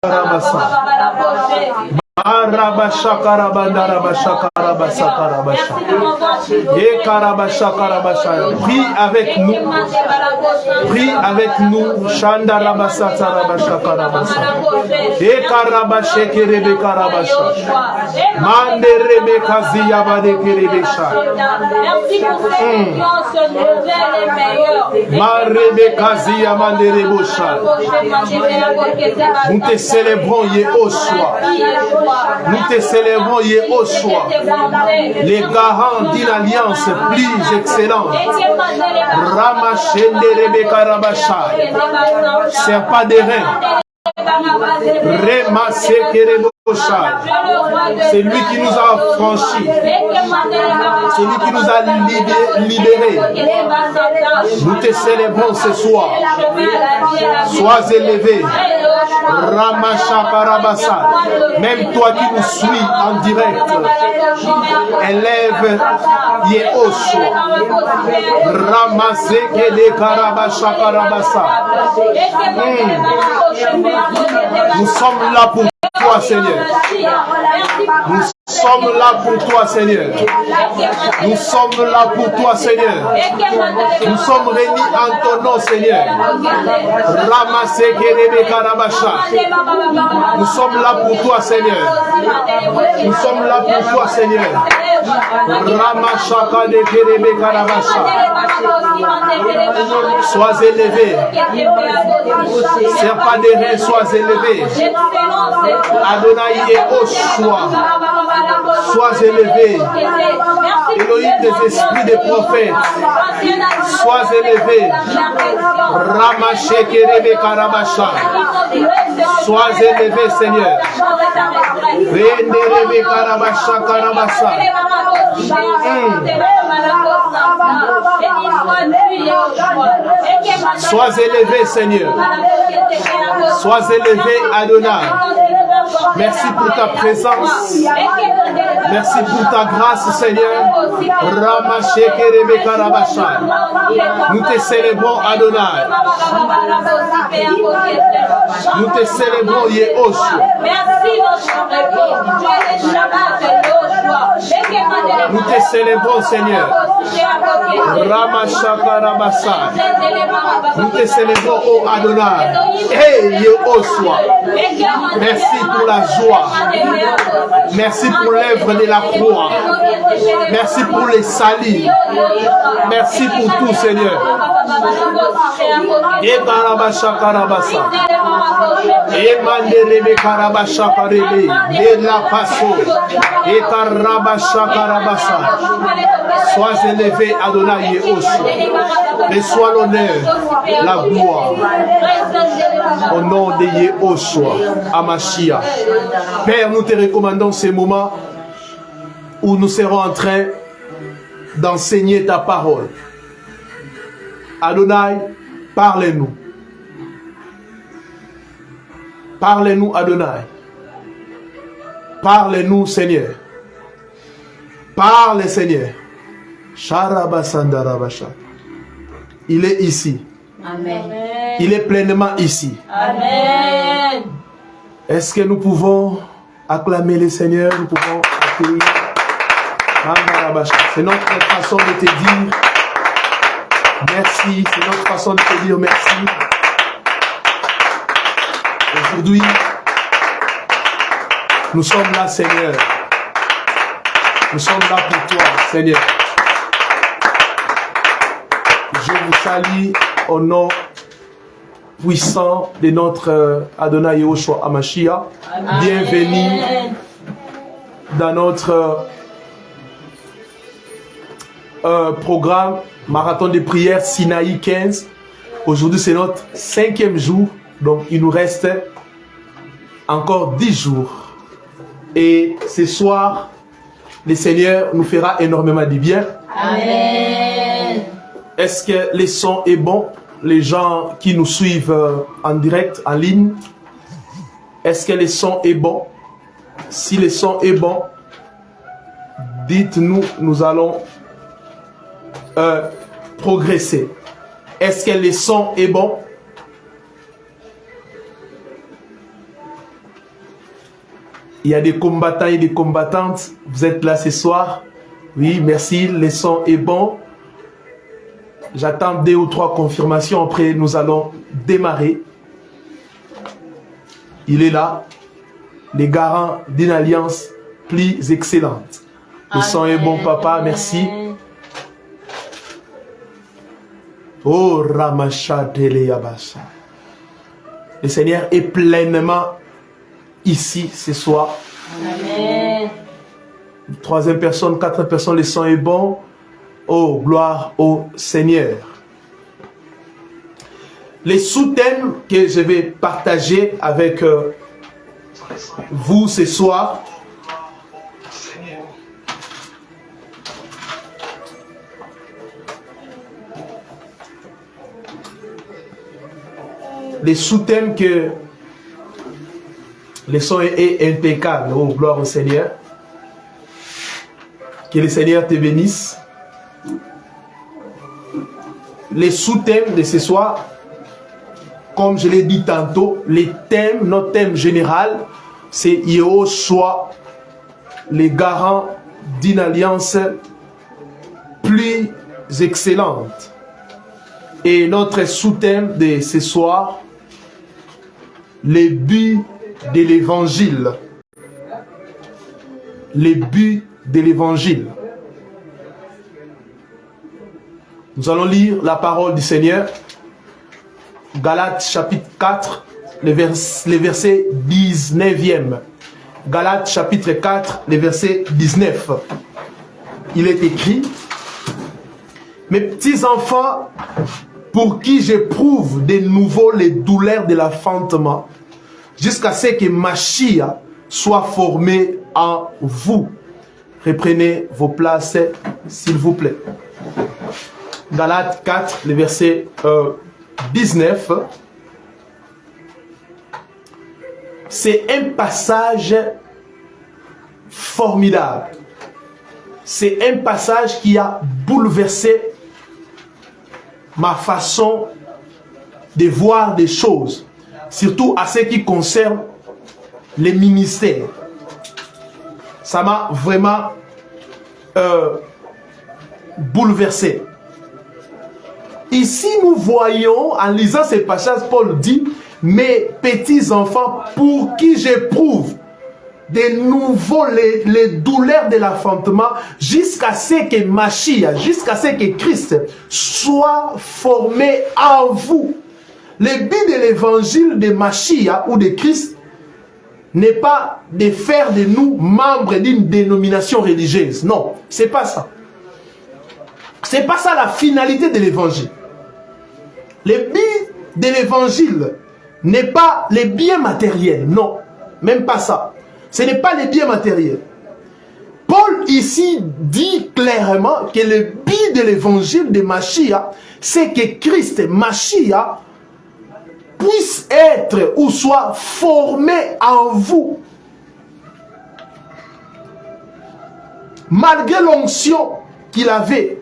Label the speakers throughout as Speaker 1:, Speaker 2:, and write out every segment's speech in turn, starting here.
Speaker 1: Prie avec nous. Prie avec nous. Shanda rabasa tarabasha karabasa. E karabashe kerebe karabasha. Mande rebe kazi yabade kerebe sha.
Speaker 2: Merci pour cette alliance nouvelle et meilleure.
Speaker 1: Marebe kazi yamande rebo sha. Nous te célébrons Yehoshua. Nous te célébrons Yehoshua, les garants d'une alliance plus excellente. Ramachende Rebeka Rabasha, serpent des reins. C'est lui qui nous a affranchis. C'est lui qui nous a libérés. Nous te célébrons ce soir. Sois élevé. Ramachakarabasa. Même toi qui nous suis en direct, élève Yehoshua. Ramaseke de Karabachakarabasa. Nous sommes là pour toi, Seigneur. Nous sommes là pour toi, Seigneur. Nous sommes là pour toi, Seigneur. Nous sommes réunis en ton nom, Seigneur. Nous sommes là pour toi, Seigneur. Nous sommes là pour toi, Seigneur. Sois élevé. Serpent des reins, sois élevé. Adonai Yehoshua, sois élevé. Elohim des esprits des prophètes, sois élevé. Ramachekerebe Karabasha, sois élevé, Seigneur. Venerebe Karabasha Karabasa. Sois élevé, Seigneur. Sois élevé, Adonai. Merci pour ta présence. Merci pour ta grâce, Seigneur. Ramachekerebe Karabasha. Nous te célébrons, Adonai. Nous te célébrons, Yehoshua. Nous te célébrons, Seigneur. Ramachakarabasa. Nous te célébrons, oh Adonai. Hey, Yehoshua. Merci pour la joie. Merci pour l'œuvre de la croix. Merci pour les salis. Merci pour tout, Seigneur. Et Karabashakarabasa. Et Manderebe Karabashakarebe. Et la passo. Et Karabashakarabasa. Sois élevé, Adonai Yehoshua. Reçois l'honneur, la gloire. Au nom de Yehoshua, Amashia. Père, nous te recommandons ces moments où nous serons en train d'enseigner ta parole. Adonai, parle-nous. Parle-nous, Adonai. Parle-nous, Seigneur. Parle, Seigneur. Sharabasandarabasha. Il est ici.
Speaker 2: Amen.
Speaker 1: Il est pleinement ici.
Speaker 2: Amen.
Speaker 1: Est-ce que nous pouvons acclamer le Seigneur? Nous pouvons accueillir. C'est notre façon de te dire merci. C'est notre façon de te dire merci. Aujourd'hui, nous sommes là, Seigneur. Nous sommes là pour toi, Seigneur. Je vous salue au nom puissant de notre Adonai Yehoshua Amashia. Bienvenue dans notre programme Marathon de prière Sinaï 15. Aujourd'hui, c'est notre 5e jour. Donc, il nous reste encore 10 jours. Et ce soir, le Seigneur nous fera énormément de bien.
Speaker 2: Amen.
Speaker 1: Est-ce que le son est bon? Les gens qui nous suivent en direct, en ligne, est-ce que le son est bon? Si le son est bon, dites-nous, nous allons progresser. Est-ce que le son est bon? Il y a des combattants et des combattantes. Vous êtes là ce soir. Oui, merci. Le son est bon. J'attends 2 ou 3 confirmations. Après, nous allons démarrer. Il est là. Les garants d'une alliance plus excellente. Le son est bon, papa. Merci. Oh, Ramachatele Yabasha. Le Seigneur est pleinement ici ce soir.
Speaker 2: Amen.
Speaker 1: 3e personne, 4e personne, le son est bon. Oh, gloire au Seigneur. Les sous-thèmes que je vais partager avec vous ce soir. Les sous-thèmes que le son est impeccable. Oh, gloire au Seigneur. Que le Seigneur te bénisse. Les sous-thèmes de ce soir, comme je l'ai dit tantôt, les thèmes, notre thème général, c'est Yehoshua, les garants d'une alliance plus excellente. Et notre sous-thème de ce soir, les buts de l'évangile. Les buts de l'évangile. Nous allons lire la parole du Seigneur. Galates chapitre 4, le verset 19e. Galates chapitre 4, le verset 19. Il est écrit: mes petits enfants, pour qui j'éprouve de nouveau les douleurs de l'enfantement, jusqu'à ce que Machia soit formé en vous. Reprenez vos places, s'il vous plaît. Galates 4, le verset 19. C'est un passage formidable. C'est un passage qui a bouleversé ma façon de voir des choses, surtout à ce qui concerne les ministères. Ça m'a vraiment bouleversé. Ici, nous voyons, en lisant ces passages, Paul dit: mes petits enfants, pour qui j'éprouve de nouveau les douleurs de l'enfantement, jusqu'à ce que Machia, jusqu'à ce que Christ soit formé en vous. Le but de l'évangile de Machia ou de Christ n'est pas de faire de nous membres d'une dénomination religieuse. Non, c'est pas ça. C'est pas ça la finalité de l'évangile. Le but de l'évangile n'est pas les biens matériels. Non, même pas ça. Ce n'est pas les biens matériels. Paul ici dit clairement que le but de l'évangile de Machia, c'est que Christ, Machia, puisse être ou soit formé en vous. Malgré l'onction qu'il avait,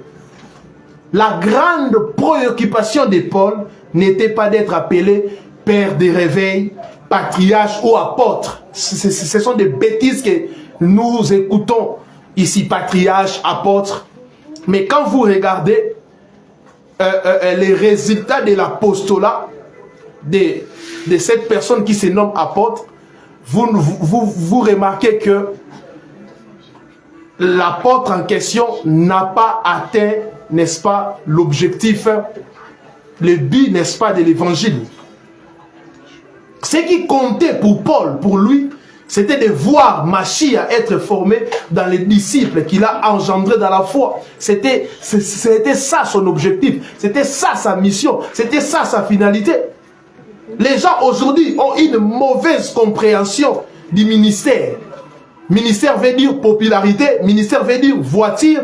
Speaker 1: la grande préoccupation de Paul n'était pas d'être appelé père de réveil, patriarche ou apôtre. Ce sont des bêtises que nous écoutons ici, patriarche, apôtre. Mais quand vous regardez les résultats de l'apostolat de cette personne qui se nomme apôtre, vous remarquez que l'apôtre en question n'a pas atteint, n'est-ce pas, l'objectif, le but, n'est-ce pas, de l'évangile. Ce qui comptait pour Paul, pour lui, c'était de voir Machia être formé dans les disciples qu'il a engendrés dans la foi. C'était ça son objectif, c'était ça sa mission, c'était ça sa finalité. Les gens aujourd'hui ont une mauvaise compréhension du ministère. Ministère veut dire popularité, ministère veut dire voiture,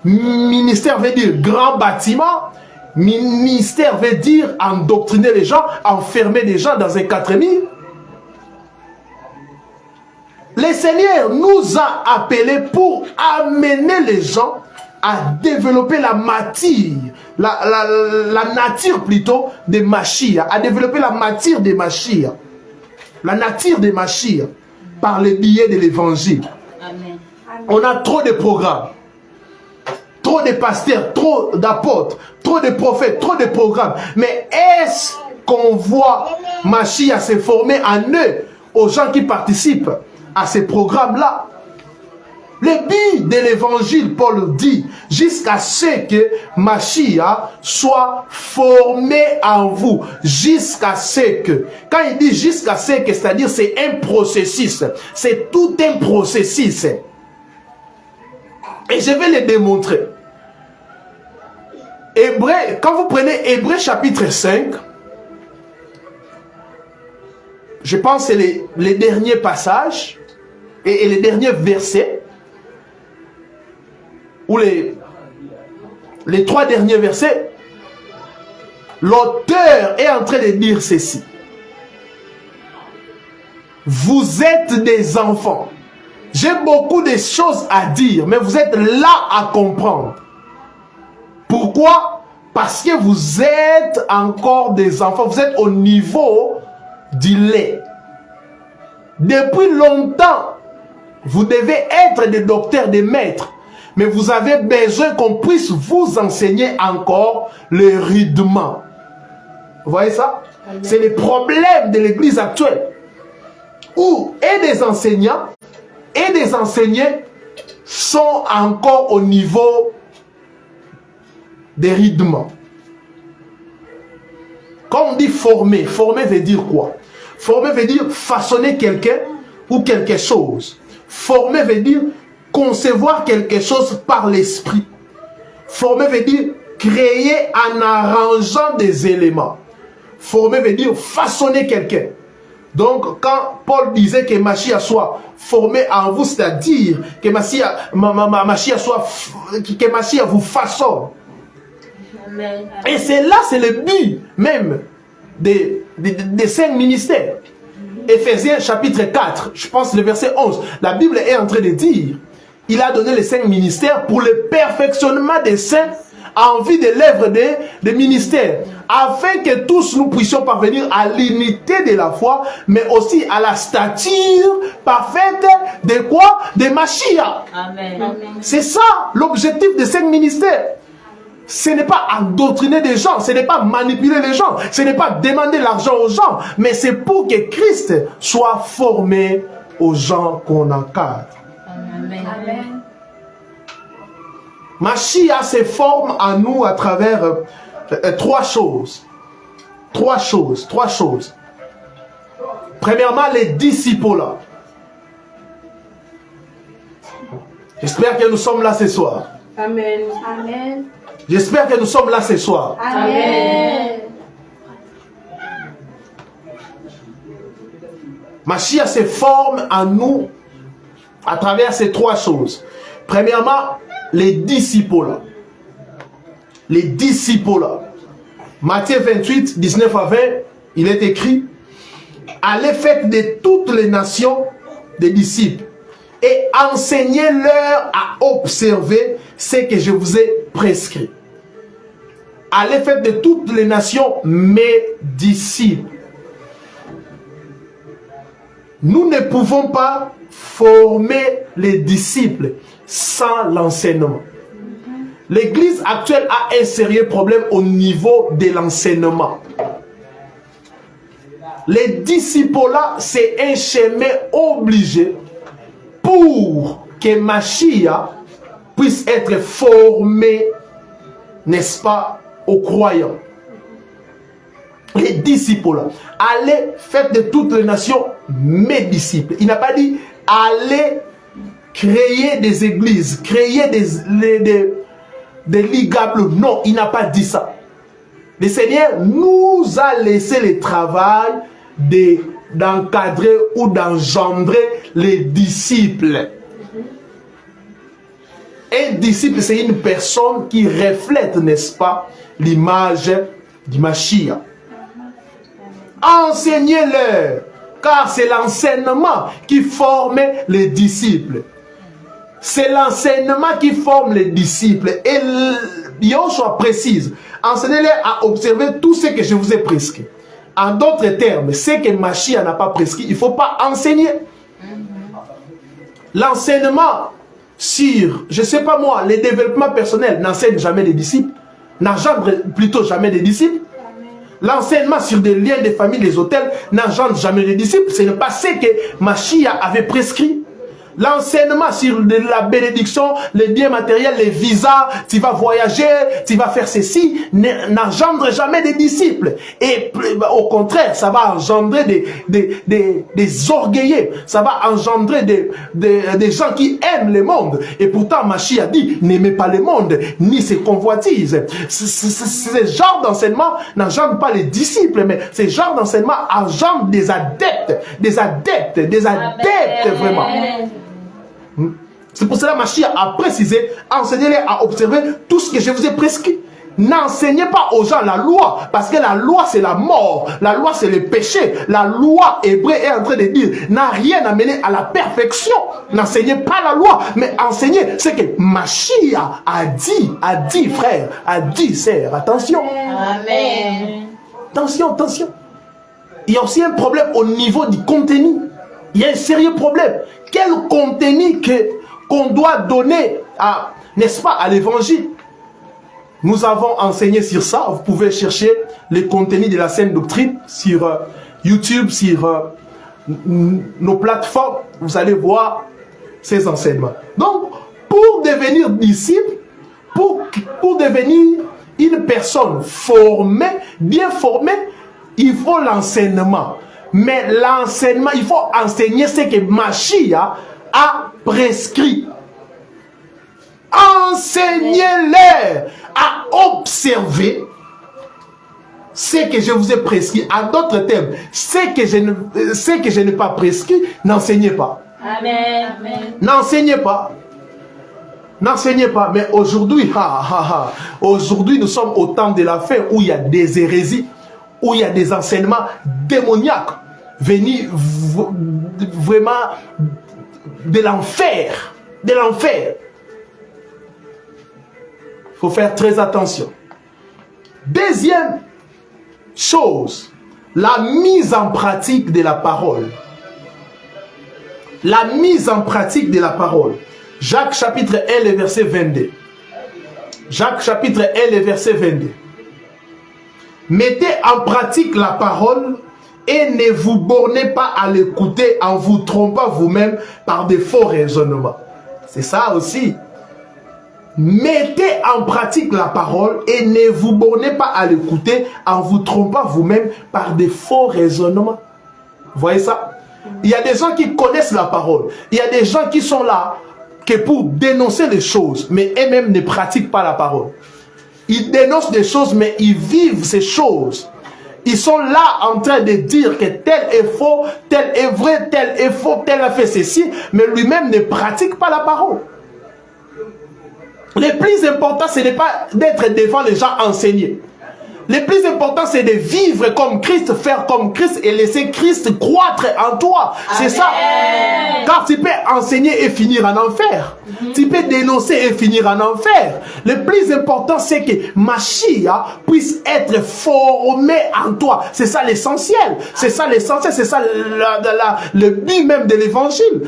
Speaker 1: ministère veut dire grand bâtiment, ministère veut dire endoctriner les gens, enfermer les gens dans un 4000. Le Seigneur nous a appelés pour amener les gens à développer la matière, la nature plutôt de Machia, à développer la matière de Machia, la nature de Machia. par le biais de l'évangile. On a trop de programmes, trop de pasteurs, trop d'apôtres, trop de prophètes, trop de programmes. Mais est-ce qu'on voit Mashiach se former en eux, aux gens qui participent à ces programmes-là? Le but de l'évangile, Paul dit, jusqu'à ce que Mashiach soit formé en vous. Jusqu'à ce que. Quand il dit jusqu'à ce que, c'est-à-dire c'est un processus. C'est tout un processus. Et je vais le démontrer. Hébreu, quand vous prenez Hébreu chapitre 5, je pense que c'est les derniers passages et les derniers versets, ou les 3 derniers versets, l'auteur est en train de dire ceci. Vous êtes des enfants. J'ai beaucoup de choses à dire, mais vous êtes là à comprendre. Pourquoi? Parce que vous êtes encore des enfants. Vous êtes au niveau du lait. Depuis longtemps, vous devez être des docteurs, des maîtres. Mais vous avez besoin qu'on puisse vous enseigner encore le rudiment. Vous voyez ça? C'est le problème de l'église actuelle. Où des enseignants et des enseignés sont encore au niveau des rudiments. Quand on dit former, former veut dire quoi? Former veut dire façonner quelqu'un ou quelque chose. Former veut dire concevoir quelque chose par l'esprit. Former veut dire créer en arrangeant des éléments. Former veut dire façonner quelqu'un. Donc, quand Paul disait que Mashiach soit formé en vous, c'est-à-dire que Mashiach vous façonne. Amen. Et c'est là, c'est le but même des 5 ministères. Éphésiens chapitre 4, je pense le verset 11. La Bible est en train de dire, il a donné les 5 ministères pour le perfectionnement des saints en vue de l'œuvre des ministères, afin que tous nous puissions parvenir à l'unité de la foi, mais aussi à la stature parfaite de quoi? De Mashiach. Amen. C'est ça l'objectif des 5 ministères. Ce n'est pas endoctriner des gens, ce n'est pas manipuler les gens, ce n'est pas demander l'argent aux gens, mais c'est pour que Christ soit formé aux gens qu'on encadre. Amen. Amen. Mashiach se forme en nous à travers 3 choses. 3 choses. Premièrement, les disciples. J'espère que nous sommes là ce soir.
Speaker 2: Amen. Amen.
Speaker 1: J'espère que nous sommes là ce soir.
Speaker 2: Amen.
Speaker 1: Mashiach se forme en nous à travers ces 3 choses. Premièrement, les disciples. Les disciples. Matthieu 28, 19 à 20, il est écrit: allez, faites de toutes les nations des disciples et enseignez-leur à observer ce que je vous ai prescrit. Allez, faites de toutes les nations mes disciples. Nous ne pouvons pas former les disciples sans l'enseignement. L'église actuelle a un sérieux problème au niveau de l'enseignement. Les disciples là, c'est un chemin obligé pour que Mashiach puisse être formé, n'est-ce pas, aux croyants. Les disciples, allez, faites de toutes les nations mes disciples. Il n'a pas dit allez créer des églises, créer des ligables. Non, il n'a pas dit ça. Le Seigneur nous a laissé le travail d'encadrer ou d'engendrer les disciples. Un disciple, c'est une personne qui reflète, n'est-ce pas, l'image du Mashiach. Enseignez-leur, car c'est l'enseignement qui forme les disciples. C'est l'enseignement qui forme les disciples. Et Yoshua précise, enseignez-leur à observer tout ce que je vous ai prescrit. En d'autres termes, ce que Mashiach n'a pas prescrit, il ne faut pas enseigner. L'enseignement sur, je ne sais pas moi, les développements personnels n'enseigne jamais les disciples, n'engendre plutôt jamais des disciples. L'enseignement sur des liens de famille, les hôtels, n'engendre jamais les disciples. Ce n'est pas ce que Machia avait prescrit. L'enseignement sur la bénédiction, les biens matériels, les visas, tu vas voyager, tu vas faire ceci, n'engendre jamais des disciples. Et au contraire, ça va engendrer des orgueilleux, ça va engendrer des gens qui aiment le monde. Et pourtant, Machia a dit, n'aimez pas le monde, ni ses convoitises. Ce genre d'enseignement n'engendre pas les disciples, mais ce genre d'enseignement engendre des adeptes, vraiment. C'est pour cela que Machia a précisé, enseignez-les à observer tout ce que je vous ai prescrit. N'enseignez pas aux gens la loi, parce que la loi c'est la mort, la loi c'est le péché. La loi, hébreu est en train de dire, n'a rien amené à la perfection. N'enseignez pas la loi, mais enseignez ce que Machia a dit frère, a dit sœur. Attention.
Speaker 2: Amen.
Speaker 1: Attention. Il y a aussi un problème au niveau du contenu. Il y a un sérieux problème. Quel contenu qu'on doit donner à, n'est-ce pas, à l'évangile? Nous avons enseigné sur ça. Vous pouvez chercher les contenus de la saine doctrine sur YouTube, sur nos plateformes. Vous allez voir ces enseignements. Donc, pour devenir disciple, pour devenir une personne formée, bien formée, il faut l'enseignement. Mais l'enseignement, il faut enseigner ce que Machia a prescrit. Enseignez-les à observer ce que je vous ai prescrit. En d'autres termes, ce que je n'ai pas prescrit, n'enseignez pas.
Speaker 2: Amen.
Speaker 1: N'enseignez pas. N'enseignez pas. Mais aujourd'hui, aujourd'hui, nous sommes au temps de la fin où il y a des hérésies, où il y a des enseignements démoniaques venus vraiment de l'enfer. De l'enfer. Il faut faire très attention. Deuxième chose, la mise en pratique de la parole. La mise en pratique de la parole. Jacques chapitre 1, le verset 22. Jacques chapitre 1, le verset 22. Mettez en pratique la parole et ne vous bornez pas à l'écouter en vous trompant vous-même par de faux raisonnements. C'est ça aussi. Mettez en pratique la parole et ne vous bornez pas à l'écouter en vous trompant vous-même par de faux raisonnements. Vous voyez ça? Il y a des gens qui connaissent la parole. Il y a des gens qui sont là que pour dénoncer les choses, mais eux-mêmes ne pratiquent pas la parole. Ils dénoncent des choses, mais ils vivent ces choses. Ils sont là en train de dire que tel est faux, tel est vrai, tel est faux, tel a fait ceci, mais lui-même ne pratique pas la parole. Le plus important, ce n'est pas d'être devant les gens enseignés. Le plus important, c'est de vivre comme Christ, faire comme Christ et laisser Christ croître en toi. C'est ça. Car tu peux enseigner et finir en enfer. Tu peux dénoncer et finir en enfer. Le plus important, c'est que Machia puisse être formé en toi. C'est ça l'essentiel. C'est ça l'essentiel. C'est ça le but même de l'évangile.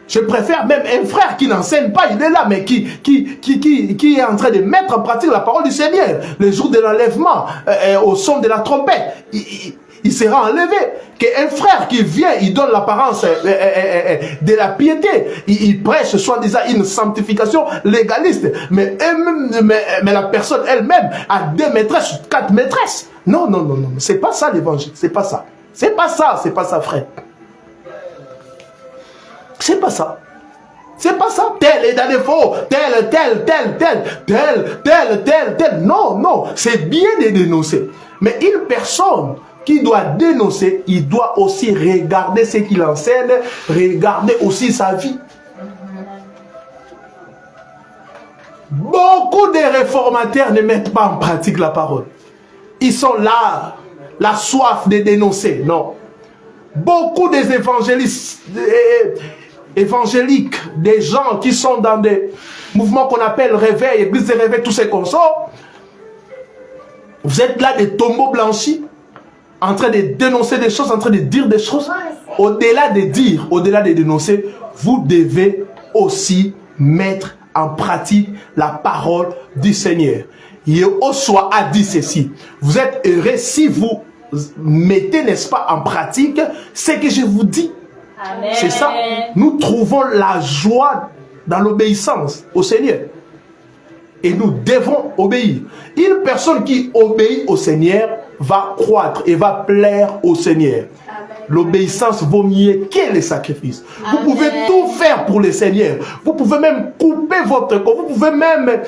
Speaker 1: Je préfère même un frère qui n'enseigne pas, il est là, mais qui est en train de mettre en pratique la parole du Seigneur. Le jour de l'enlèvement, au son de la trompette, il sera enlevé. Qu'un frère qui vient, il donne l'apparence de la piété. Il prêche soi-disant une sanctification légaliste. Mais la personne elle-même a 2 maîtresses, 4 maîtresses. Non. C'est pas ça l'évangile. C'est pas ça. C'est pas ça, frère. C'est pas ça. C'est pas ça. Tel est dans les faux. Tel. Non. C'est bien de dénoncer. Mais une personne qui doit dénoncer, il doit aussi regarder ce qu'il enseigne, regarder aussi sa vie. Beaucoup de réformateurs ne mettent pas en pratique la parole. Ils sont là, la soif de dénoncer. Non. Beaucoup des évangéliques, des gens qui sont dans des mouvements qu'on appelle réveil, église de réveil, tous ces consorts, vous êtes là des tombeaux blanchis, en train de dénoncer des choses, en train de dire des choses. Au-delà de dire, au-delà de dénoncer, vous devez aussi mettre en pratique la parole du Seigneur. Yehoshua a dit ceci. Vous êtes heureux si vous mettez, n'est-ce pas, en pratique ce que je vous dis. C'est ça. Nous trouvons la joie dans l'obéissance au Seigneur. Et nous devons obéir. Une personne qui obéit au Seigneur va croître et va plaire au Seigneur. L'obéissance vaut mieux que les sacrifices. Vous pouvez tout faire pour le Seigneur. Vous pouvez même couper votre corps. Vous pouvez même,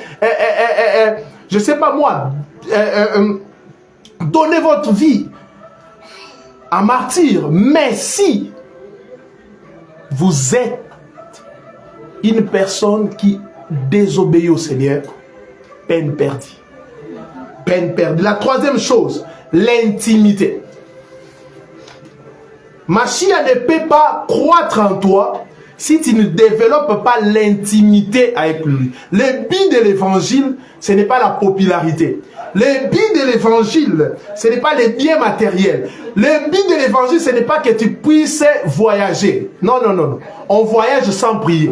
Speaker 1: je ne sais pas moi, donner votre vie en martyr. Mais si vous êtes une personne qui désobéit au Seigneur, peine perdue. Peine perdue. La troisième chose, l'intimité. Mashiach ne peut pas croître en toi si tu ne développes pas l'intimité avec lui. Le but de l'évangile, ce n'est pas la popularité. Le but de l'évangile, ce n'est pas les biens matériels. Le but de l'évangile, ce n'est pas que tu puisses voyager. Non, non, non, non. On voyage sans prier.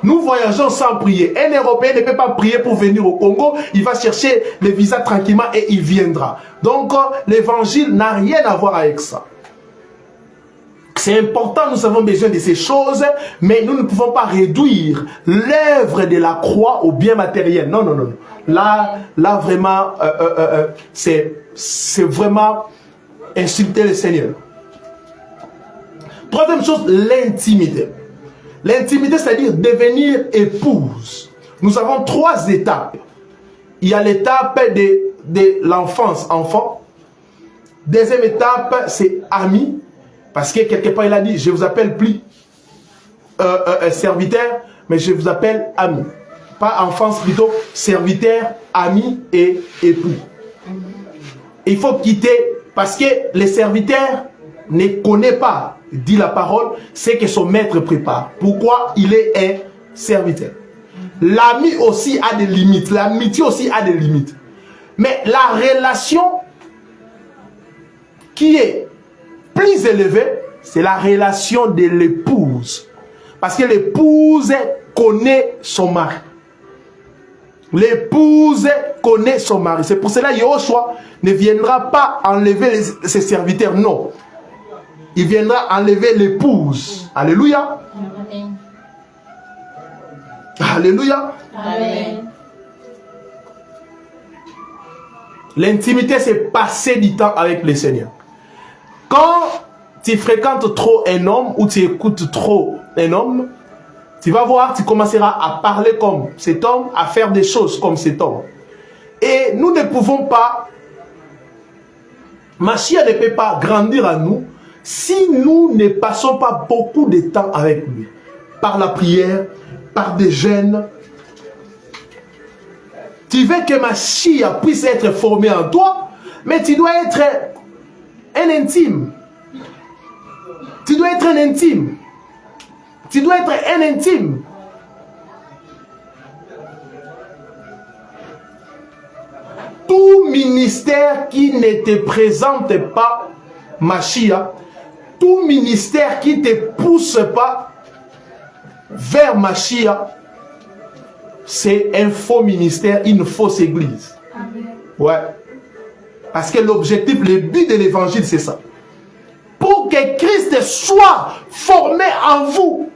Speaker 1: Nous voyageons sans prier. Un Européen ne peut pas prier pour venir au Congo. Il va chercher le visa tranquillement et il viendra. Donc, l'évangile n'a rien à voir avec ça. C'est important, nous avons besoin de ces choses, mais nous ne pouvons pas réduire l'œuvre de la croix au bien matériel. Non, non, non. Là vraiment, c'est vraiment insulter le Seigneur. Troisième chose, l'intimité. L'intimité, c'est-à-dire devenir épouse. Nous avons trois étapes. Il y a l'étape de l'enfance, enfant. Deuxième étape, c'est ami. Parce que quelque part, il a dit, je ne vous appelle plus serviteur, mais je vous appelle ami. Pas enfance, plutôt serviteur, ami et époux. Il faut quitter, parce que le serviteur ne connaît pas, dit la parole, ce que son maître prépare. Pourquoi il est un serviteur. L'ami aussi a des limites, l'amitié aussi a des limites. Mais la relation qui est plus élevée, c'est la relation de l'épouse. Parce que l'épouse connaît son mari. L'épouse connaît son mari. C'est pour cela que Yehoshua ne viendra pas enlever ses serviteurs. Non. Il viendra enlever l'épouse. Alléluia. Amen. Alléluia. Amen. L'intimité, c'est passer du temps avec le Seigneur. Quand tu fréquentes trop un homme ou tu écoutes trop un homme, tu vas voir, tu commenceras à parler comme cet homme, à faire des choses comme cet homme. Et nous ne pouvons pas, Mashiach ne peut pas grandir en nous si nous ne passons pas beaucoup de temps avec lui. Par la prière, par des jeûnes. Tu veux que Mashiach puisse être formé en toi, mais tu dois être un intime. Tu dois être un intime. Tu dois être un intime. Tout ministère qui ne te présente pas Mashiach, tout ministère qui ne te pousse pas vers Mashiach, c'est un faux ministère, une fausse église. Ouais. Parce que l'objectif, le but de l'évangile, c'est ça. Pour que Christ soit formé en vous.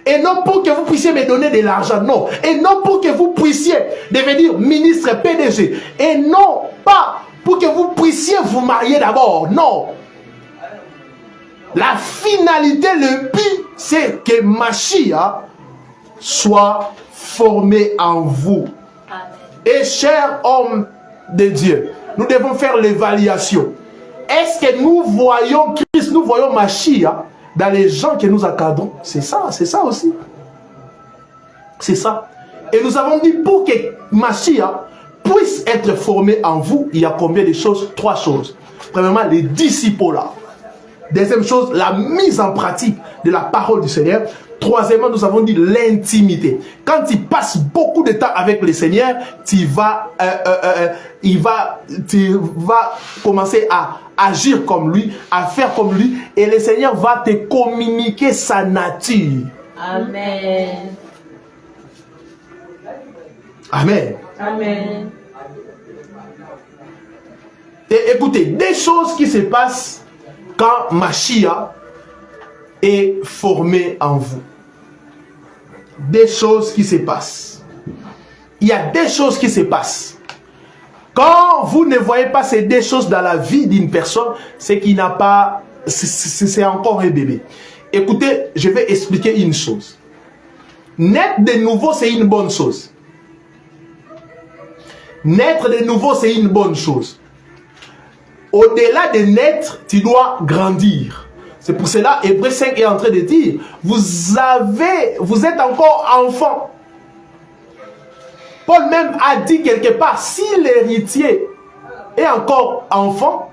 Speaker 1: Et non pour que vous puissiez me donner de l'argent, non. Et non pour que vous puissiez devenir ministre PDG. Et non pas pour que vous puissiez vous marier d'abord, non. La finalité, le but, c'est que Mashiach soit formé en vous. Amen. Et chers hommes de Dieu, nous devons faire l'évaluation. Est-ce que nous voyons Christ, nous voyons Mashiach dans les gens que nous encadrons? C'est ça aussi. C'est ça. Et nous avons dit, pour que Mashiach puisse être formé en vous, il y a combien de choses? 3 choses. Premièrement, les disciples là. Deuxième chose, la mise en pratique de la parole du Seigneur. troisièmement, nous avons dit l'intimité. Quand tu passes beaucoup de temps avec le Seigneur, tu vas commencer à agir comme lui, à faire comme lui, et le Seigneur va te communiquer sa nature.
Speaker 2: Amen.
Speaker 1: Amen.
Speaker 2: Amen.
Speaker 1: Et écoutez, des choses qui se passent quand Mashiach est formé en vous. Des choses qui se passent. Il y a des choses qui se passent. Quand vous ne voyez pas ces deux choses dans la vie d'une personne, c'est qu'il n'a pas... C'est encore un bébé. Écoutez, je vais expliquer une chose. Naître de nouveau, c'est une bonne chose. Naître de nouveau, c'est une bonne chose. Au-delà de naître, tu dois grandir. C'est pour cela, Hébreux 5 est en train de dire, vous êtes encore enfant. Paul même a dit quelque part, si l'héritier est encore enfant,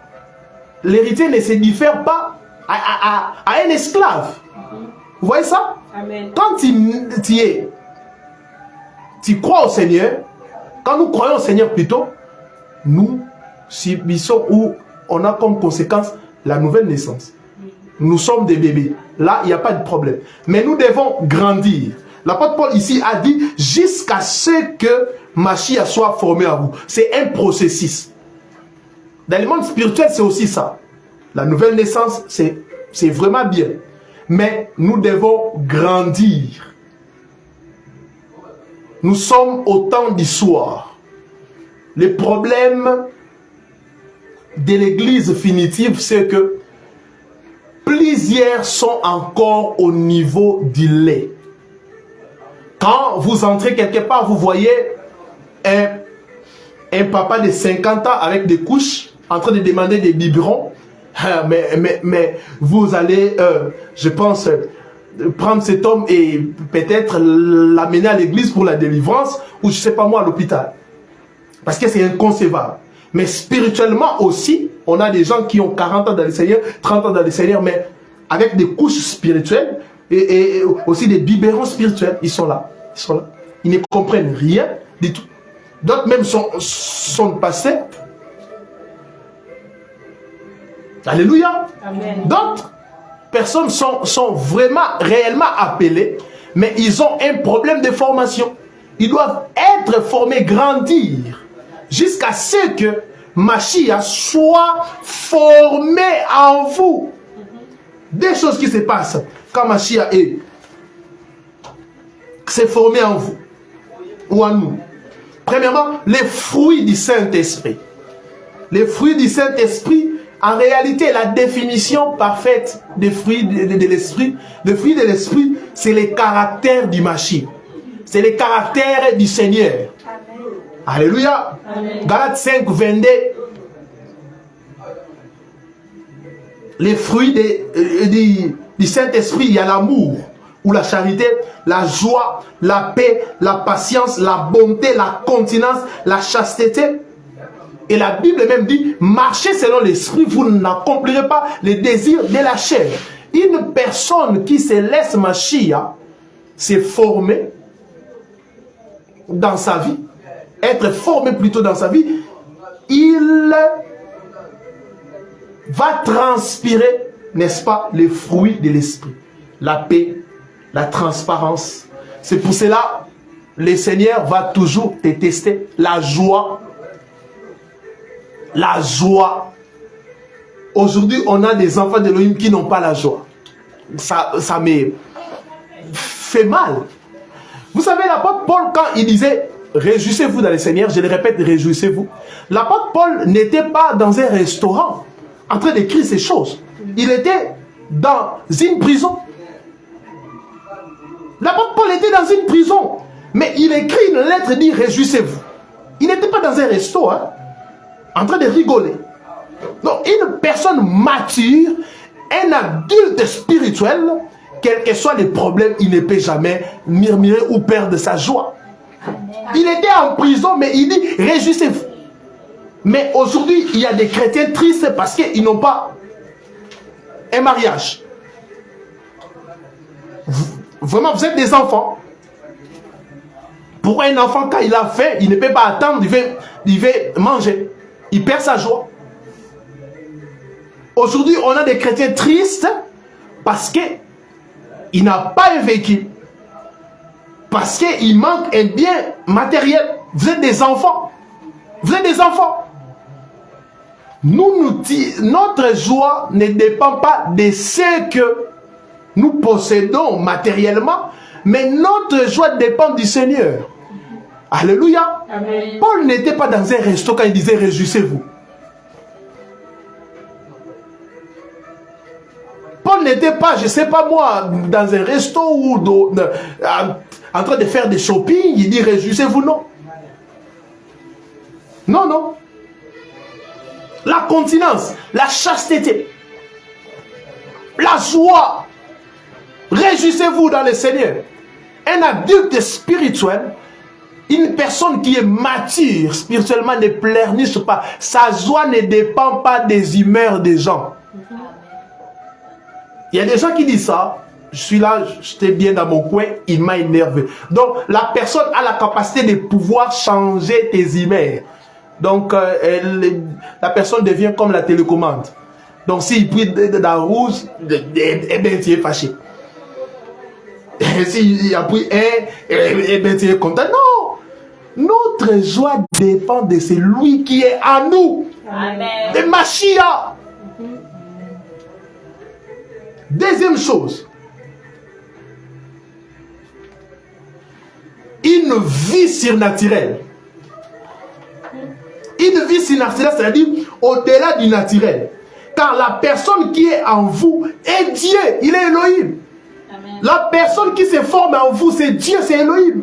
Speaker 1: l'héritier ne se diffère pas à un esclave. Vous voyez ça?
Speaker 2: Amen.
Speaker 1: Quand tu crois au Seigneur, quand nous croyons au Seigneur plutôt, nous subissons ou on a comme conséquence la nouvelle naissance. Nous sommes des bébés. Là, il n'y a pas de problème. Mais nous devons grandir. L'apôtre Paul ici a dit jusqu'à ce que Mashiach soit formé à vous. C'est un processus. Dans le monde spirituel, c'est aussi ça. La nouvelle naissance, c'est vraiment bien. Mais nous devons grandir. Nous sommes au temps du soir. Le problème de l'église finitive, c'est que plusieurs sont encore au niveau du lait. Quand vous entrez quelque part, vous voyez un papa de 50 ans avec des couches en train de demander des biberons. Mais vous allez, je pense, prendre cet homme et peut-être l'amener à l'église pour la délivrance ou je ne sais pas moi à l'hôpital. Parce que c'est inconcevable. Mais spirituellement aussi, on a des gens qui ont 40 ans dans le Seigneur, 30 ans dans le Seigneur, mais avec des couches spirituelles et aussi des biberons spirituels. Ils sont là. Ils sont là. Ils ne comprennent rien du tout. D'autres même sont passés. Alléluia. D'autres personnes sont vraiment, réellement appelées, mais ils ont un problème de formation. Ils doivent être formés, grandir, jusqu'à ce que Mashiach soit formé en vous. Des choses qui se passent quand Mashiach s'est formé en vous ou en nous. Premièrement, les fruits du Saint-Esprit. Les fruits du Saint-Esprit, en réalité, la définition parfaite des fruits de l'Esprit, les fruits de l'Esprit, c'est les caractères du Mashiach. C'est les caractères du Seigneur. Amen. Alléluia. Amen. Galates 5, 22. Les fruits du Saint-Esprit, il y a l'amour ou la charité, la joie, la paix, la patience, la bonté, la continence, la chasteté. Et la Bible même dit, marchez selon l'esprit, vous n'accomplirez pas les désirs de la chair. Une personne qui se laisse Mashiach, s'est formée dans sa vie, être formé plutôt dans sa vie, il va transpirer, n'est-ce pas, les fruits de l'esprit. La paix, la transparence. C'est pour cela, le Seigneur va toujours te tester. La joie. La joie. Aujourd'hui, on a des enfants d'Élohim qui n'ont pas la joie. Ça me fait mal. Vous savez, l'apôtre Paul, quand il disait « Réjouissez-vous dans le Seigneur », je le répète, réjouissez-vous. L'apôtre Paul n'était pas dans un restaurant en train d'écrire ces choses. Il était dans une prison. L'apôtre Paul était dans une prison. Mais il écrit une lettre et dit « Réjouissez-vous ». Il n'était pas dans un resto, hein, en train de rigoler. Donc, une personne mature, un adulte spirituel, quels que soient les problèmes, il ne peut jamais murmurer ou perdre sa joie. Il était en prison, mais il dit, réjouissez-vous. Mais aujourd'hui, il y a des chrétiens tristes parce qu'ils n'ont pas un mariage. Vraiment, vous êtes des enfants. Pour un enfant, quand il a faim, il ne peut pas attendre, il veut manger. Il perd sa joie. Aujourd'hui, on a des chrétiens tristes parce qu'il n'a pas un véhicule. Parce qu'il manque un bien matériel. Vous êtes des enfants. Vous êtes des enfants. Notre joie ne dépend pas de ce que nous possédons matériellement, mais notre joie dépend du Seigneur. Alléluia. Amen. Paul n'était pas dans un resto quand il disait réjouissez-vous. Paul n'était pas, je ne sais pas moi, dans un resto ou en train de faire des shopping, il dit réjouissez-vous, non. Non, non. La continence, la chasteté, la joie. Réjouissez-vous dans le Seigneur. Un adulte spirituel, une personne qui est mature spirituellement ne pleurniche pas. Sa joie ne dépend pas des humeurs des gens. Il y a des gens qui disent ça. Je suis là, j'étais bien dans mon coin, il m'a énervé. Donc la personne a la capacité de pouvoir changer tes humeurs. Donc la personne devient comme la télécommande. Donc s'il prie dans rouge, eh bien tu es fâché. S'il a pris eh bien tu es content. Non! Notre joie dépend de celui qui est en nous. Amen. De Mashiach. Deuxième chose. Une vie surnaturelle. Une vie surnaturelle, c'est-à-dire au-delà du naturel. Car la personne qui est en vous est Dieu, il est Elohim. Amen. La personne qui se forme en vous, c'est Dieu, c'est Elohim.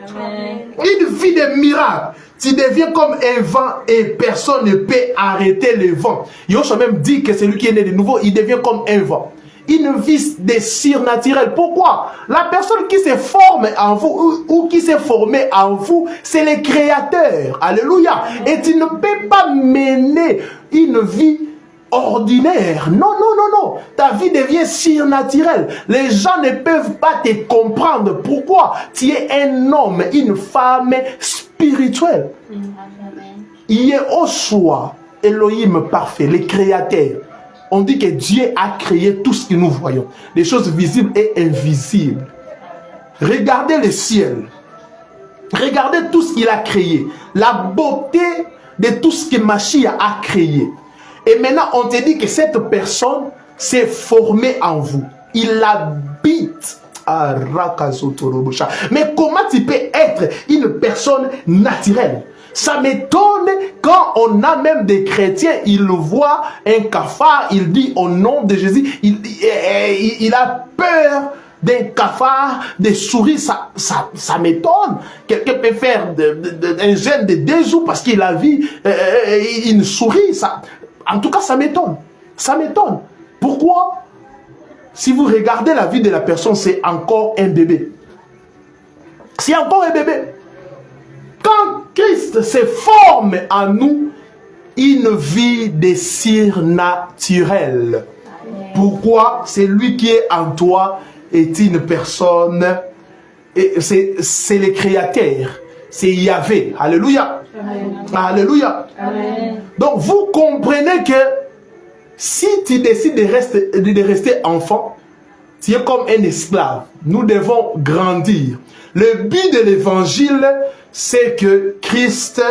Speaker 1: Amen. Une vie de miracle. Tu deviens comme un vent et personne ne peut arrêter le vent. Yoshua même dit que celui qui est né de nouveau, il devient comme un vent. Une vie de surnaturel. Pourquoi? La personne qui se forme en vous ou qui s'est formée en vous, c'est le Créateur. Alléluia. Et tu ne peux pas mener une vie ordinaire. Non, non, non, non. Ta vie devient surnaturelle. Les gens ne peuvent pas te comprendre. Pourquoi? Tu es un homme, une femme spirituelle. Il y a au choix Elohim parfait, le Créateur. On dit que Dieu a créé tout ce que nous voyons. Les choses visibles et invisibles. Regardez le ciel. Regardez tout ce qu'il a créé. La beauté de tout ce que Mashiach a créé. Et maintenant, on te dit que cette personne s'est formée en vous. Il habite. Mais comment tu peux être une personne naturelle? Ça m'étonne quand on a même des chrétiens, ils voient un cafard, il dit au nom de Jésus, il a peur d'un cafard, des souris, ça m'étonne. Quelqu'un peut faire un jeûne de 2 jours parce qu'il a vu une souris. En tout cas, ça m'étonne. Ça m'étonne. Pourquoi? Si vous regardez la vie de la personne, c'est encore un bébé. C'est encore un bébé. Quand Christ se forme en nous, une vie de surnaturel. Pourquoi? C'est lui qui est en toi est une personne, c'est le Créateur, c'est Yahvé. Alléluia. Amen. Alléluia. Amen. Donc vous comprenez que si tu décides de rester enfant, tu es comme un esclave. Nous devons grandir. Le but de l'évangile, c'est que Christ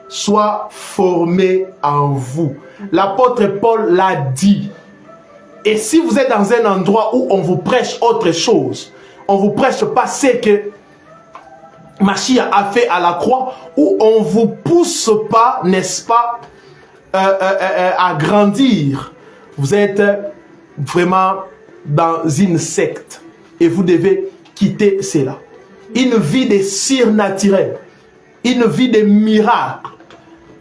Speaker 1: soit formé en vous. L'apôtre Paul l'a dit. Et si vous êtes dans un endroit où on vous prêche autre chose, on ne vous prêche pas ce que Mashiach a fait à la croix, où on ne vous pousse pas, n'est-ce pas, à grandir. Vous êtes vraiment dans une secte et vous devez quitter cela. Une vie de surnaturel, une vie de miracle,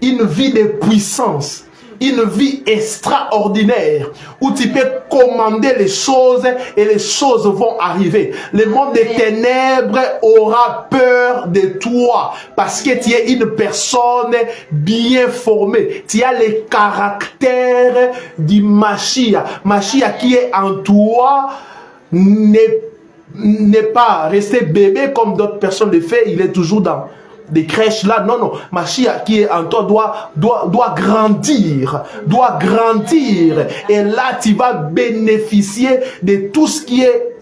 Speaker 1: une vie de puissance, une vie extraordinaire où tu peux commander les choses et les choses vont arriver. Le monde des ténèbres aura peur de toi parce que tu es une personne bien formée. Tu as le caractère du Mashiach. Mashiach qui est en toi n'est pas resté bébé comme d'autres personnes le font, il est toujours dans des crèches là. Non, non. Mashiach qui est en toi doit grandir. Doit grandir. Et là, tu vas bénéficier de tout ce qui est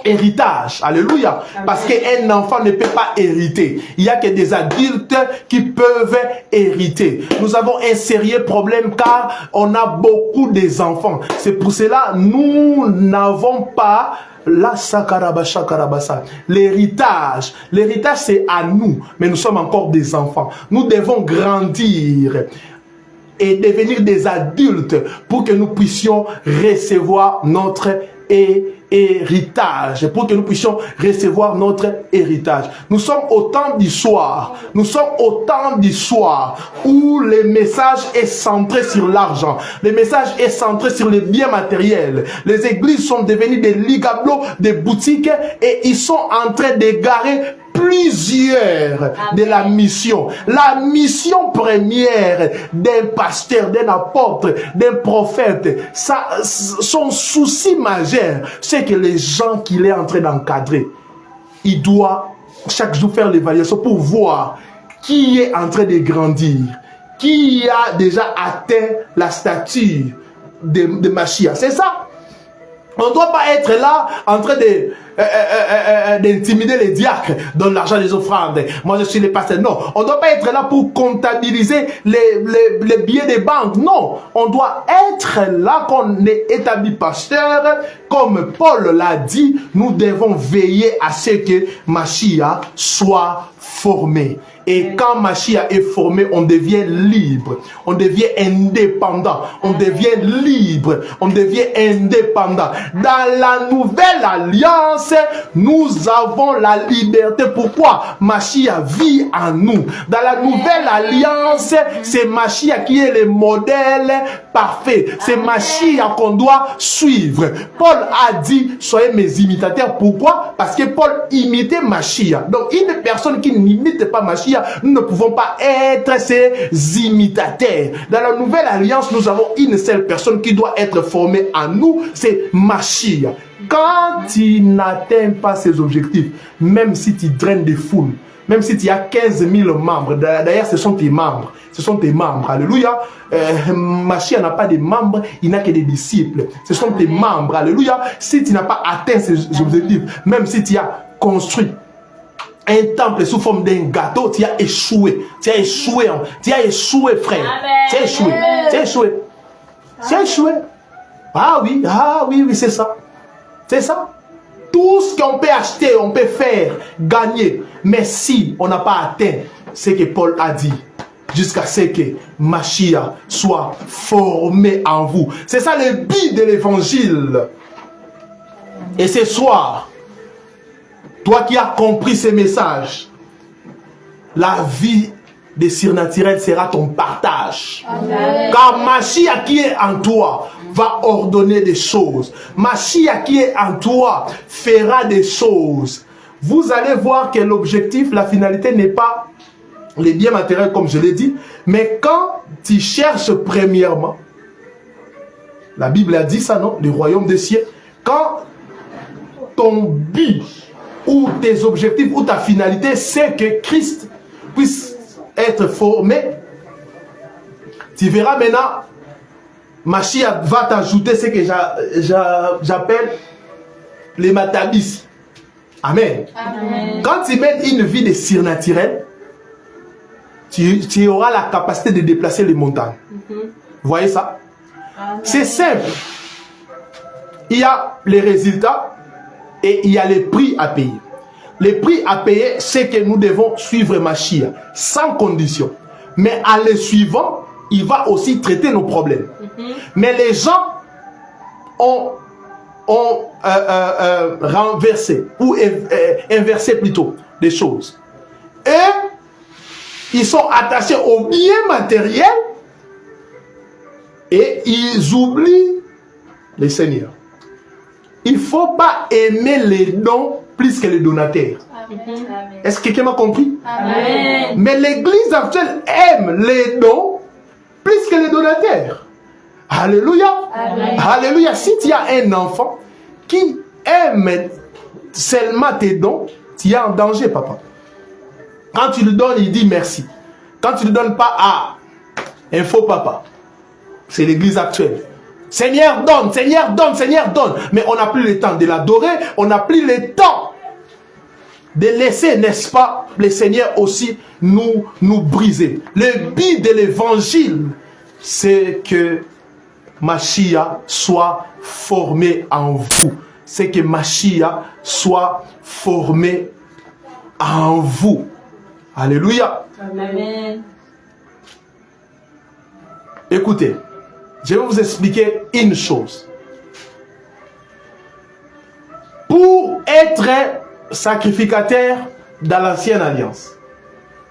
Speaker 1: héritage. Alléluia. Parce qu'un enfant ne peut pas hériter. Il n'y a que des adultes qui peuvent hériter. Nous avons un sérieux problème car on a beaucoup des enfants. C'est pour cela nous n'avons pas la sakarabasha karabasa. L'héritage. L'héritage c'est à nous. Mais nous sommes encore des enfants. Nous devons grandir et devenir des adultes pour que nous puissions recevoir notre héritage, pour que nous puissions recevoir notre héritage. Nous sommes au temps du soir. Nous sommes au temps du soir où le message est centré sur l'argent. Le message est centré sur les biens matériels. Les églises sont devenues des ligablos, des boutiques et ils sont en train d'égarer plusieurs de la mission. La mission première d'un pasteur, d'un apôtre, d'un prophète, son souci majeur, c'est que les gens qu'il est en train d'encadrer, il doit chaque jour faire l'évaluation pour voir qui est en train de grandir, qui a déjà atteint la stature de Mashiach. C'est ça. On ne doit pas être là en train d'intimider les diacres, donne l'argent des offrandes. Moi, je suis le pasteur. Non, on ne doit pas être là pour comptabiliser les billets des banques. Non, on doit être là qu'on est établi pasteur. Comme Paul l'a dit, nous devons veiller à ce que Mashiach soit formé. Et quand Mashiach est formé, on devient libre, on devient indépendant, on devient libre, on devient indépendant. Dans la nouvelle alliance, nous avons la liberté. Pourquoi? Mashiach vit en nous. Dans la nouvelle alliance, c'est Mashiach qui est le modèle parfait. C'est Mashiach qu'on doit suivre. Paul a dit, soyez mes imitateurs. Pourquoi? Parce que Paul imitait Mashiach. Donc, une personne qui n'imite pas Mashiach, nous ne pouvons pas être ses imitateurs. Dans la nouvelle alliance, nous avons une seule personne qui doit être formée en nous, c'est Mashiach. Quand tu n'atteins pas ces objectifs, même si tu draines des foules, même si tu as 15 000 membres, d'ailleurs ce sont tes membres, ce sont tes membres, alléluia. Mashiach n'a pas de membres, il n'a que des disciples, ce sont tes membres, alléluia. Si tu n'as pas atteint ces objectifs, même si tu as construit un temple sous forme d'un gâteau, tu as échoué. Tu as échoué, tu as échoué, frère. Amen. Tu as échoué. Tu as échoué. Tu as échoué. Ah oui, c'est ça. C'est ça. Tout ce qu'on peut acheter, on peut faire, gagner. Mais si on n'a pas atteint ce que Paul a dit, jusqu'à ce que Mashiach soit formé en vous. C'est ça le but de l'évangile. Et ce soir, toi qui as compris ces messages, la vie des surnaturels sera ton partage. Amen. Car Mashiach qui est en toi va ordonner des choses. Mashiach qui est en toi fera des choses. Vous allez voir que l'objectif, la finalité n'est pas les biens matériels comme je l'ai dit, mais quand tu cherches premièrement, la Bible a dit ça, non? Le royaume des cieux. Quand ton but ou tes objectifs ou ta finalité, c'est que Christ puisse être formé, tu verras maintenant, Mashiach va t'ajouter ce que j'appelle les matabis. Amen. Amen. Quand tu mènes une vie de surnaturel, tu auras la capacité de déplacer les montagnes. Vous voyez ça? C'est simple. Il y a les résultats et il y a les prix à payer. Les prix à payer, c'est que nous devons suivre Mashiach sans condition. Mais en le suivant, il va aussi traiter nos problèmes. Mais les gens ont renversé ou inversé plutôt des choses. Et ils sont attachés aux biens matériels et ils oublient les seigneurs. Il ne faut pas aimer les dons plus que les donateurs. Est-ce que quelqu'un m'a compris? Amen. Mais l'église actuelle aime les dons plus que les donateurs. Alléluia. Amen. Alléluia. Si tu as un enfant qui aime seulement tes dons, tu es en danger, papa. Quand tu lui donnes, il dit merci. Quand tu ne lui donnes pas, un faux papa. C'est l'église actuelle. Seigneur donne, Seigneur donne, Seigneur donne. Mais on n'a plus le temps de l'adorer, on n'a plus le temps de laisser, n'est-ce pas, le Seigneur aussi nous briser. Le but de l'évangile, c'est que Mashiach soit formé en vous. C'est que Mashiach soit formé en vous. Alléluia.
Speaker 2: Amen.
Speaker 1: Écoutez, je vais vous expliquer une chose. Pour être sacrificateur dans l'ancienne alliance,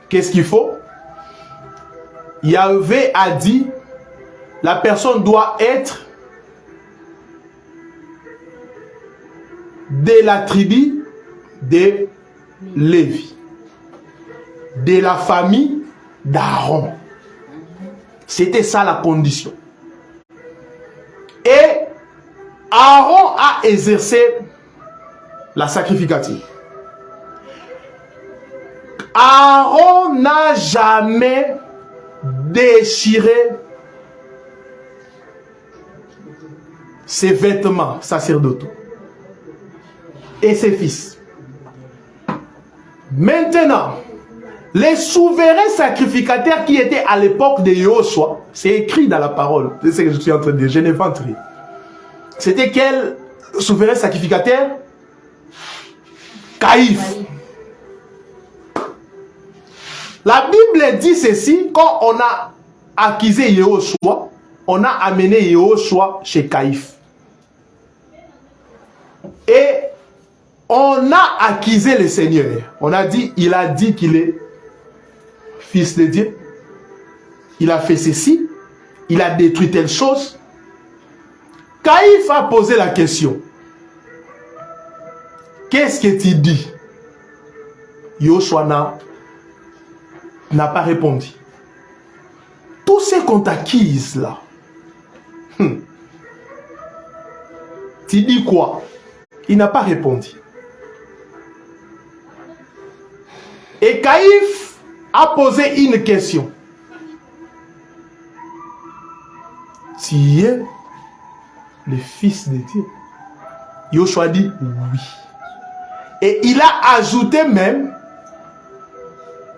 Speaker 1: qu'est-ce qu'il faut? Yahvé a dit, la personne doit être de la tribu de Lévi, de la famille d'Aaron. C'était ça la condition. Et Aaron a exercé la sacrificature. Aaron n'a jamais déchiré ses vêtements sacerdotaux et ses fils. Maintenant, les souverains sacrificateurs qui étaient à l'époque de Yoshua, c'est écrit dans la parole, c'est ce que je suis en train de dire, je n'ai pas entré. C'était quel souverain sacrificateur? Caïphe. La Bible dit ceci, quand on a accusé Yoshua, on a amené Yoshua chez Caïphe. Et on a accusé le Seigneur. On a dit, il a dit qu'il est fils de Dieu. Il a fait ceci. Il a détruit telle chose. Caïphe a posé la question. Qu'est-ce que tu dis? Yoshua n'a pas répondu. Tout ce qu'on t'accuse là, tu dis quoi? Il n'a pas répondu. Et Caïphe a posé une question. Tu es le fils de Dieu? Yoshua dit oui. Et il a ajouté même,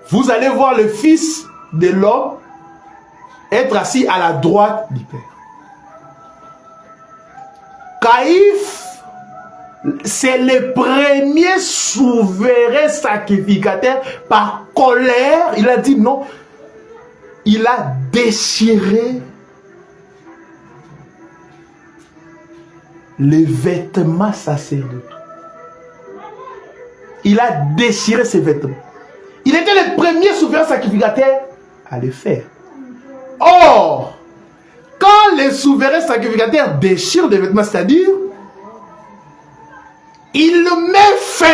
Speaker 1: vous allez voir le fils de l'homme être assis à la droite du Père. Caïphe, c'est le premier souverain sacrificateur par colère. Il a dit non. Il a déchiré les vêtements sacerdotaux. Il a déchiré ses vêtements. Il était le premier souverain sacrificateur à le faire. Or, quand les souverains sacrificateurs déchirent des vêtements, c'est-à-dire, il met fin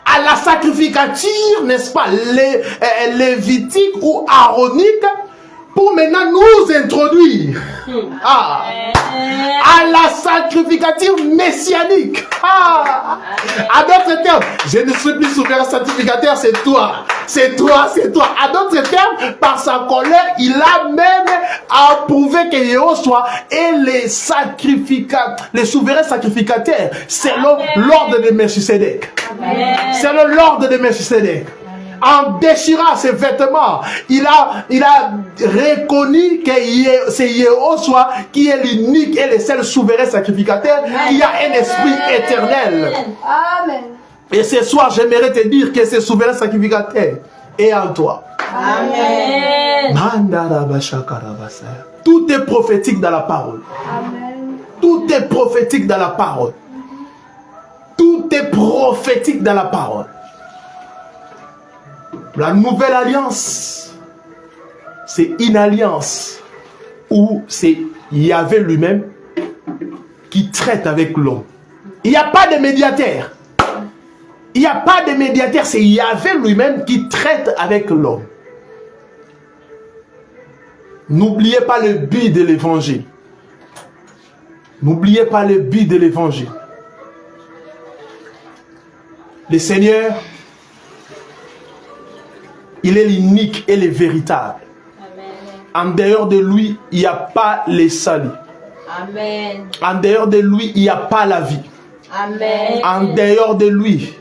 Speaker 1: à la sacrificature, n'est-ce pas, lévitique ou aaronique, pour maintenant nous introduire à la sacrificature messianique. À d'autres termes, je ne suis plus souverain sacrificateur, c'est toi. C'est toi, c'est toi. À d'autres termes, par sa colère, il a même approuvé que Yoshua et les souverains sacrificateurs, selon l'ordre de Melchisedec. Selon l'ordre de Melchisedec. En déchirant ses vêtements, il a reconnu que c'est Yoshua qui est l'unique et le seul souverain sacrificateur qui a un esprit éternel.
Speaker 3: Amen.
Speaker 1: Et ce soir, j'aimerais te dire que ce souverain sacrificateur est en toi.
Speaker 2: Amen.
Speaker 1: Tout est prophétique dans la parole.
Speaker 3: Amen.
Speaker 1: Tout est prophétique dans la parole. Tout est prophétique dans la parole. La nouvelle alliance, c'est une alliance où c'est Yahvé lui-même qui traite avec l'homme. Il n'y a pas de médiateur. Il n'y a pas de médiateur, c'est Yahvé lui-même qui traite avec l'homme. N'oubliez pas le but de l'évangile. N'oubliez pas le but de l'évangile. Le Seigneur, il est l'unique et le véritable. En dehors de lui, il n'y a pas le salut.
Speaker 2: Amen.
Speaker 1: En dehors de lui, il n'y a pas la vie.
Speaker 2: Amen.
Speaker 1: En dehors de lui,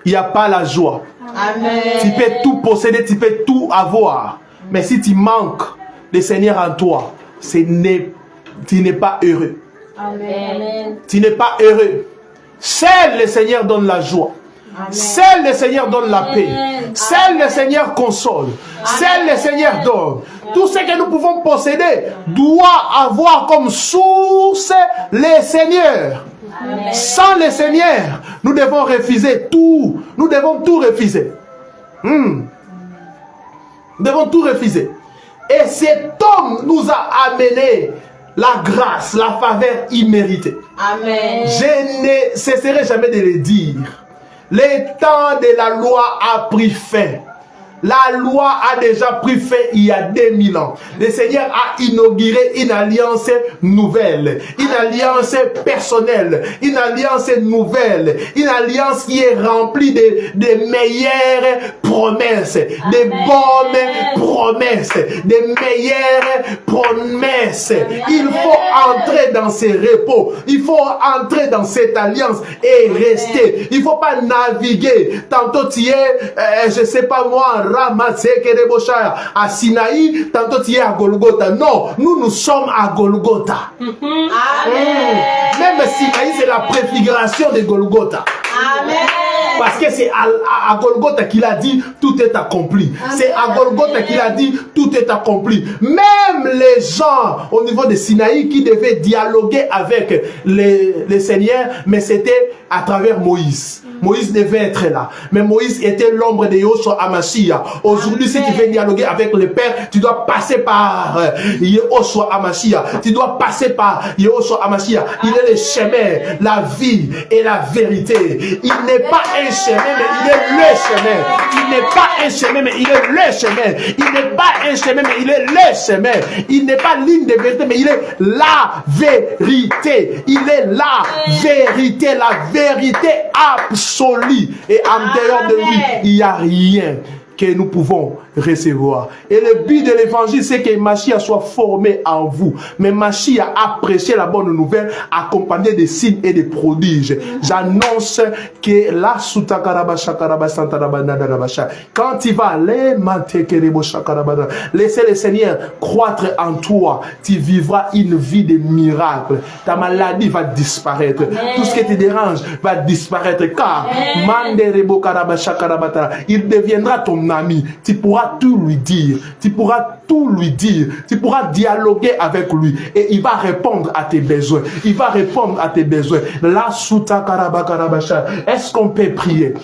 Speaker 1: il n'y a pas la joie.
Speaker 2: Amen.
Speaker 1: Tu peux tout posséder, tu peux tout avoir. Mais si tu manques le Seigneur en toi, tu n'es pas heureux.
Speaker 2: Amen.
Speaker 1: Tu n'es pas heureux. Seul le Seigneur donne la joie.
Speaker 2: Amen.
Speaker 1: Seul le Seigneur donne la paix. Seul le Seigneur console. Seul le Seigneur donne. Tout ce que nous pouvons posséder doit avoir comme source le Seigneur.
Speaker 2: Amen.
Speaker 1: Sans le Seigneur, nous devons refuser tout. Nous devons tout refuser. Nous devons tout refuser. Et cet homme nous a amené la grâce, la faveur imméritée.
Speaker 2: Amen.
Speaker 1: Je ne cesserai jamais de le dire. Le temps de la loi a pris fin. La loi a déjà pris fin il y a 2000 ans. Le Seigneur a inauguré une alliance nouvelle, une alliance personnelle, une alliance nouvelle, une alliance qui est remplie de meilleures promesses, de bonnes promesses, de meilleures promesses. Il faut entrer dans ces repos, il faut entrer dans cette alliance et rester. Il ne faut pas naviguer. Tantôt tu es, je ne sais pas moi, à Sinaï, tantôt tu es à Golgotha. Non, nous sommes à Golgotha.
Speaker 2: Amen.
Speaker 1: Même Sinaï, c'est la préfiguration de Golgotha.
Speaker 2: Amen.
Speaker 1: Parce que c'est à Golgotha qu'il a dit tout est accompli. C'est à Golgotha qu'il a dit tout est accompli. Même les gens au niveau de Sinaï qui devaient dialoguer avec les Seigneurs, mais c'était à travers Moïse. Moïse devait être là. Mais Moïse était l'ombre de Yahushua Hamashiach. Aujourd'hui, si tu veux dialoguer avec le Père, tu dois passer par Yahushua Hamashiach. Tu dois passer par Yahushua Hamashiach. Il est le chemin, la vie et la vérité. Il n'est pas un chemin, mais il est le chemin. Il n'est pas un chemin, mais il est le chemin. Il n'est pas un chemin, mais il est le chemin. Il n'est pas ligne de vérité, mais il est la vérité. Il est la vérité absolue. Et en dehors de lui, il n'y a rien que nous pouvons recevoir. Et le but de l'évangile, c'est que Mashiach soit formé en vous. Mais Mashiach a prêché la bonne nouvelle accompagné de signes et de prodiges. J'annonce que la quand tu vas laisser le Seigneur croître en toi, tu vivras une vie de miracle. Ta maladie va disparaître. Tout ce qui te dérange va disparaître. Car il deviendra ton ami. Tu pourras tout lui dire, tu pourras tout lui dire, tu pourras dialoguer avec lui et il va répondre à tes besoins. Il va répondre à tes besoins. La Souta Karabakarabasha. Est-ce qu'on peut prier?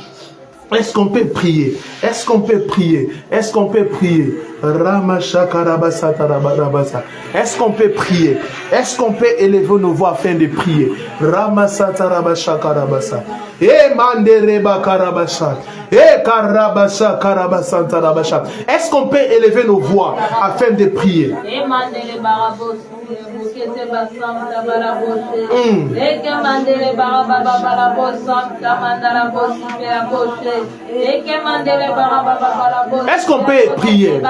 Speaker 1: Est-ce qu'on peut prier? Est-ce qu'on peut prier? Est-ce qu'on peut prier? Est-ce qu'on peut prier? Est-ce qu'on peut élever nos voix afin de prier? Est-ce qu'on peut élever nos voix afin de prier? Est-ce qu'on peut prier?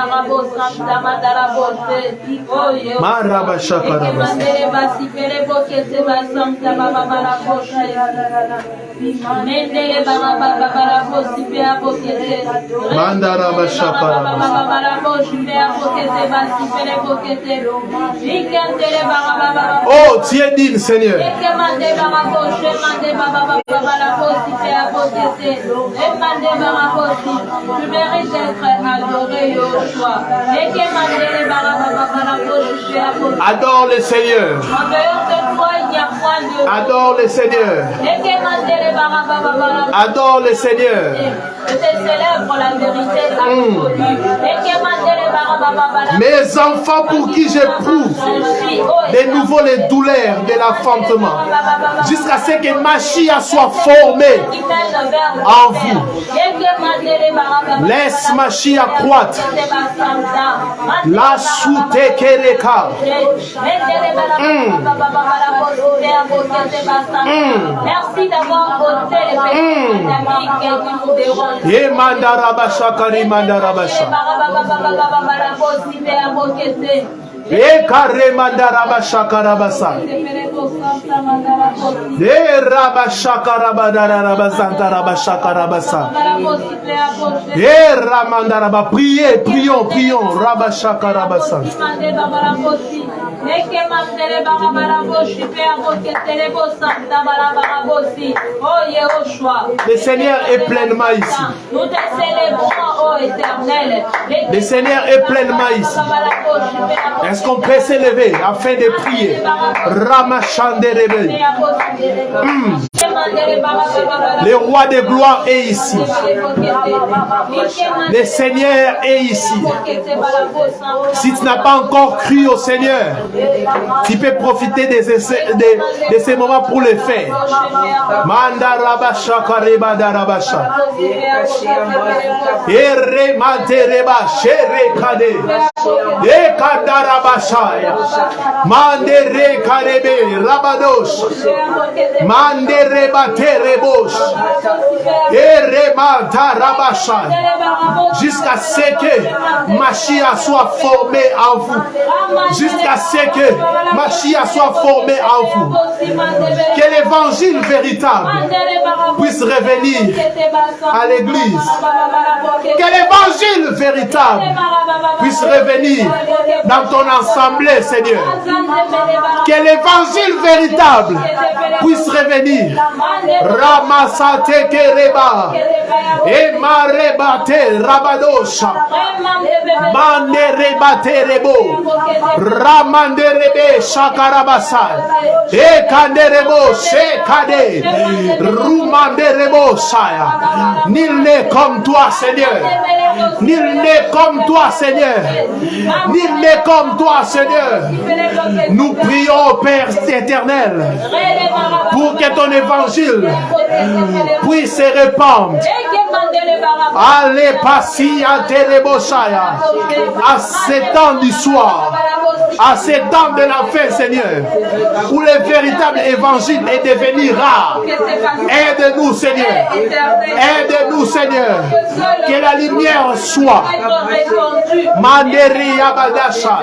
Speaker 1: Oh, tu es digne, Seigneur.
Speaker 2: Tu mérites d'être adoré, Yoshua.
Speaker 1: Adore le Seigneur.
Speaker 2: En dehors de toi, il n'y a point de...
Speaker 1: Adore le Seigneur. Adore le Seigneur.
Speaker 2: Je te célèbre la vérité absolue.
Speaker 1: Mes enfants pour qui j'éprouve de nouveau les douleurs de l'enfantement. Jusqu'à ce que Machia soit formé en vous. Laisse Machia croître. La soute kereka.
Speaker 2: Merci d'avoir ôté les péchés qui nous dérangent.
Speaker 1: Et mandarabasha kari mandarabasha. E kare mandarabasha karabasa. E rabasha karabadarabasanta rabasha karabasa. E ramandaraba. Priez, prions, rabasha karabasa. Le Seigneur est pleinement ici.
Speaker 2: Nous te célébrons, ô Éternel.
Speaker 1: Le Seigneur est pleinement ici. Est-ce qu'on peut s'élever afin de prier? Ramashanderebe. Le roi de gloire est ici. Le Seigneur est ici. Si tu n'as pas encore cru au Seigneur, tu peux profiter de ces moments pour le faire. Mandarabasha karebadarabasha. Erematereba sherekade. Ekadarabashaya. Mandere karebe rabadosh. Mandere baterebosh. Erematarabasha. Jusqu'à ce que Machia soit formé en vous. Jusqu'à ce que Machia soit formé en vous. Que l'évangile véritable puisse revenir à l'église. Que l'évangile véritable puisse revenir dans ton assemblée, Seigneur. Que l'évangile véritable puisse revenir. Ramasate kereba. Et marebate rabadosha. Manderebate rebo. Ramanderebe shakarabasa. E kanderebo shekade. Rumanderebo shaya. Nul n'est comme toi, Seigneur. Nul n'est comme toi, Seigneur. Nul n'est comme toi, Seigneur. Nous prions, Père éternel, pour que ton évangile puisse se répandre. Allez, passer à Tereboshaya, à ces temps du soir, à ces temps de la fin, Seigneur, où le véritable évangile est devenu rare. Aide-nous, Seigneur. Aide-nous, Seigneur. Que la lumière soit. Manderi Abadasha.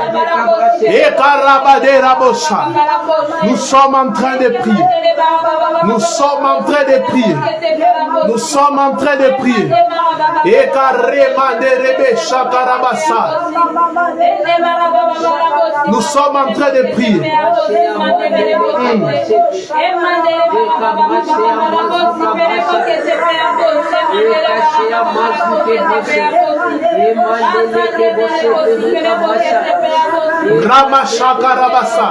Speaker 1: Et Karabadera. Nous sommes en train de prier. Nous sommes en train de prier. Nous sommes en train de prier. Et Karemanderebe Shakarabasa. Nous sommes en train de prier. Ramashakarabasa.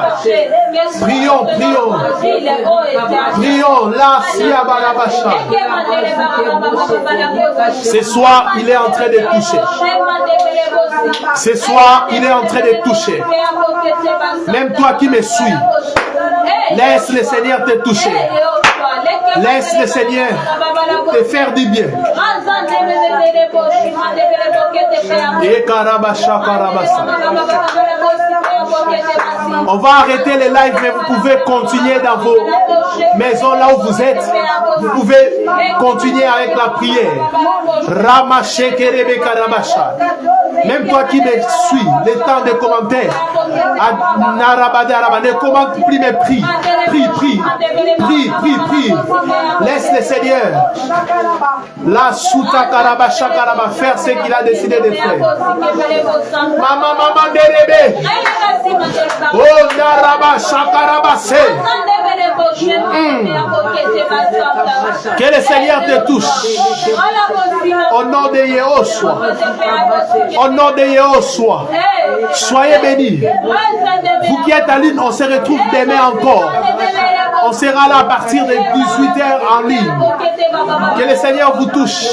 Speaker 1: Prions, prions. Prions, la Siabarabasha. Ce soir, il est en train de toucher. Ce soir, il est en train de toucher. Même toi qui me suis, laisse le Seigneur te toucher. Laisse le Seigneur te faire du bien. Et Karabasha Karabasa. On va arrêter les lives, mais vous pouvez continuer dans vos maisons là où vous êtes. Vous pouvez continuer avec la prière. Ramashekerebe Karabasha. Même toi qui me suis, le temps des commentaires, ne commente plus mes prix. Prie. Laisse le Seigneur, la Souta Karabasha Karaba, faire ce qu'il a décidé de faire. Maman Derebe. Oh Narabasha Karabase. Que le Seigneur te touche. Au nom de Yehoshua. Au nom de Yehoshua. Soyez bénis. Vous qui êtes en ligne, on se retrouve demain encore. On sera là à partir de 18h en ligne. Que le Seigneur vous touche.